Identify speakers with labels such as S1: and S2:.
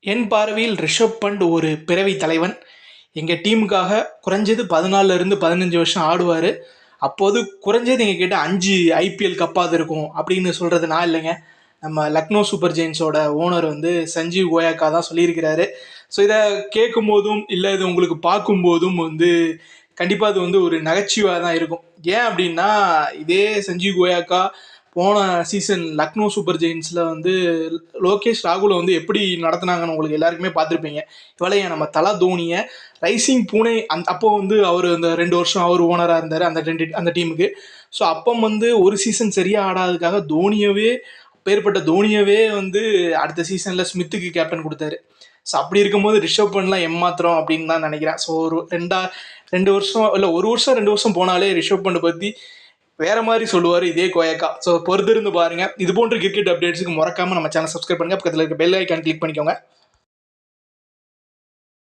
S1: என் பார்வையில் ரிஷப் பண்ட் ஒரு பிறவி தலைவன். எங்கள் டீமுக்காக குறைஞ்சது 14லேருந்து 15 வருஷம் ஆடுவார். அப்போது குறைஞ்சது எங்கள் கிட்ட 5 ஐபிஎல் கப்பாவது இருக்கும் அப்படின்னு சொல்கிறது நான் இல்லைங்க. நம்ம லக்னோ சூப்பர் ஜெயின்ஸோட ஓனர் சஞ்சீவ் கோயாக்கா தான் சொல்லியிருக்கிறாரு. ஸோ இதை கேட்கும் போதும் இல்லை இது உங்களுக்கு பார்க்கும்போதும் கண்டிப்பாக அது ஒரு நகைச்சுவையாக தான் இருக்கும். ஏன் அப்படின்னா இதே சஞ்சீவ் கோயாக்கா போன சீசன் லக்னோ சூப்பர் ஜெயின்ஸில் லோகேஷ் ராகுலை எப்படி நடத்துனாங்கன்னு உங்களுக்கு எல்லாருக்குமே பார்த்துருப்பீங்க. இவளைய நம்ம தலா தோனியை ரைசிங் பூனே அப்போ அவர் அந்த 2 வருஷம் அவர் ஓனராக இருந்தார் அந்த டீமுக்கு. ஸோ அப்போ ஒரு சீசன் சரியாக ஆடாததுக்காக தோனியவே அடுத்த சீசனில் ஸ்மித்துக்கு கேப்டன் கொடுத்தாரு. ஸோ அப்படி இருக்கும்போது ரிஷப் பண்ட்லாம் ஏமாத்திரம் அப்படின்னு தான் நினைக்கிறேன். ஸோ ஒரு 2 வருஷம் இல்லை 1 வருஷம் 2 வருஷம் போனாலே ரிஷப் பண்ட் பற்றி வேற மாதிரி சொல்லுவார் இதே கோயக்கா. ஸோ பொறுத்திருந்து பாருங்க. இது போன்ற கிரிக்கெட் அப்டேட்ஸுக்கு மறக்காம நம்ம சேனல் சப்ஸ்கிரைப் பண்ணுங்க. பக்கத்தில் இருக்க பெல் ஐக்கான் கிளிக் பண்ணிக்கோங்க.